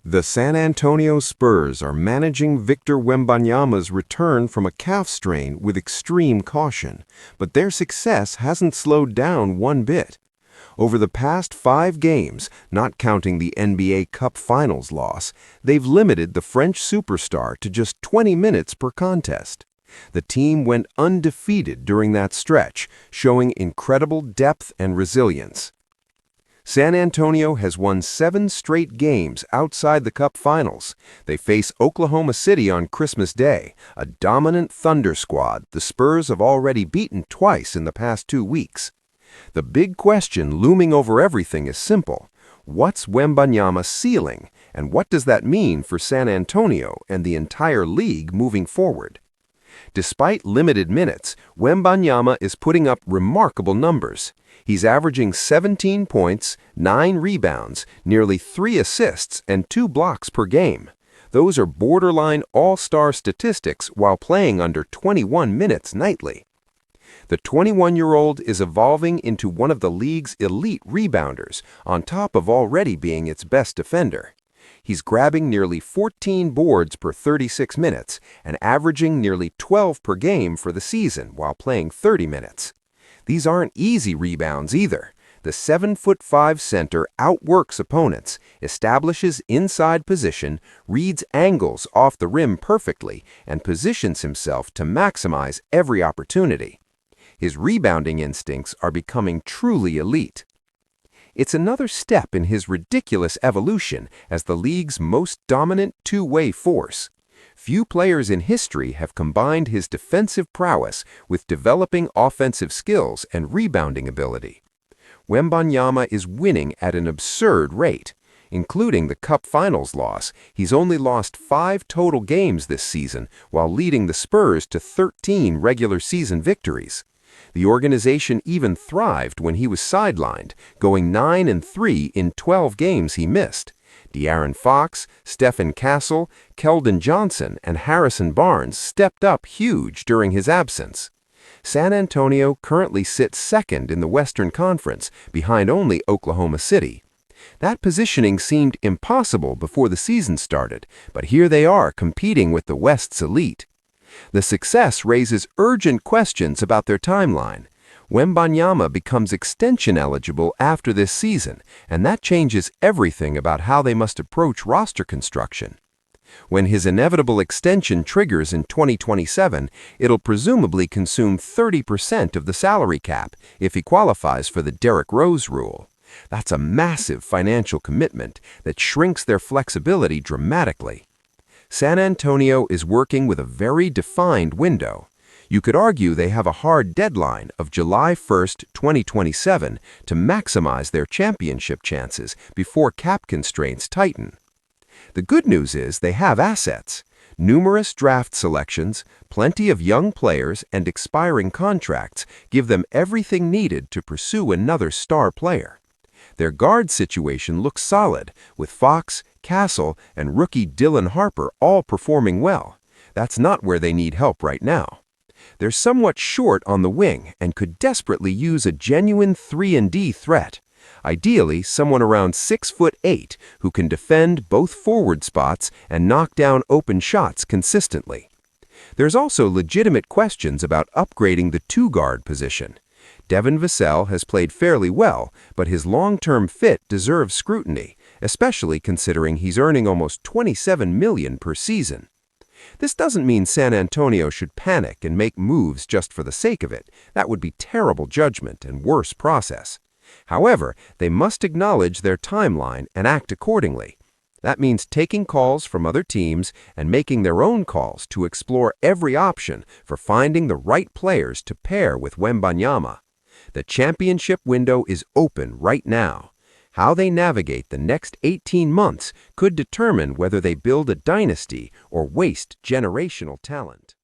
The San Antonio Spurs are managing Victor Wembanyama's return from a calf strain with extreme caution, but their success hasn't slowed down one bit. Over the past 5 games, not counting the NBA Cup Finals loss, they've limited the French superstar to just 20 minutes per contest. The team went undefeated during that stretch, showing incredible depth and resilience. San Antonio has won 7 straight games outside the Cup Finals. They face Oklahoma City on Christmas Day, a dominant Thunder squad the Spurs have already beaten twice in the past 2 weeks. The big question looming over everything is simple. What's Wembanyama's ceiling, and what does that mean for San Antonio and the entire league moving forward? Despite limited minutes, Wembanyama is putting up remarkable numbers. He's averaging 17 points, 9 rebounds, nearly 3 assists, and 2 blocks per game. Those are borderline all-star statistics while playing under 21 minutes nightly. The 21-year-old is evolving into one of the league's elite rebounders, on top of already being its best defender. He's grabbing nearly 14 boards per 36 minutes and averaging nearly 12 per game for the season while playing 30 minutes. These aren't easy rebounds either. The 7'5" center outworks opponents, establishes inside position, reads angles off the rim perfectly, and positions himself to maximize every opportunity. His rebounding instincts are becoming truly elite. It's another step in his ridiculous evolution as the league's most dominant two-way force. Few players in history have combined his defensive prowess with developing offensive skills and rebounding ability. Wembanyama is winning at an absurd rate. Including the Cup Finals loss, he's only lost 5 total games this season while leading the Spurs to 13 regular season victories. The organization even thrived when he was sidelined, going 9-3 in 12 games he missed. De'Aaron Fox, Stephen Castle, Keldon Johnson, and Harrison Barnes stepped up huge during his absence. San Antonio currently sits second in the Western Conference, behind only Oklahoma City. That positioning seemed impossible before the season started, but here they are competing with the West's elite. The success raises urgent questions about their timeline. Wembanyama becomes extension eligible after this season, and that changes everything about how they must approach roster construction. When his inevitable extension triggers in 2027, it'll presumably consume 30% of the salary cap if he qualifies for the Derrick Rose rule. That's a massive financial commitment that shrinks their flexibility dramatically. San Antonio is working with a very defined window. You could argue they have a hard deadline of July 1, 2027 to maximize their championship chances before cap constraints tighten. The good news is they have assets. Numerous draft selections, plenty of young players, and expiring contracts give them everything needed to pursue another star player. Their guard situation looks solid, with Fox, Castle, and rookie Dylan Harper all performing well. That's not where they need help right now. They're somewhat short on the wing and could desperately use a genuine 3-and-D threat. Ideally, someone around 6'8" who can defend both forward spots and knock down open shots consistently. There's also legitimate questions about upgrading the two-guard position. Devin Vassell has played fairly well, but his long-term fit deserves scrutiny, especially considering he's earning almost $27 million per season. This doesn't mean San Antonio should panic and make moves just for the sake of it. That would be terrible judgment and worse process. However, they must acknowledge their timeline and act accordingly. That means taking calls from other teams and making their own calls to explore every option for finding the right players to pair with Wembanyama. The championship window is open right now. How they navigate the next 18 months could determine whether they build a dynasty or waste generational talent.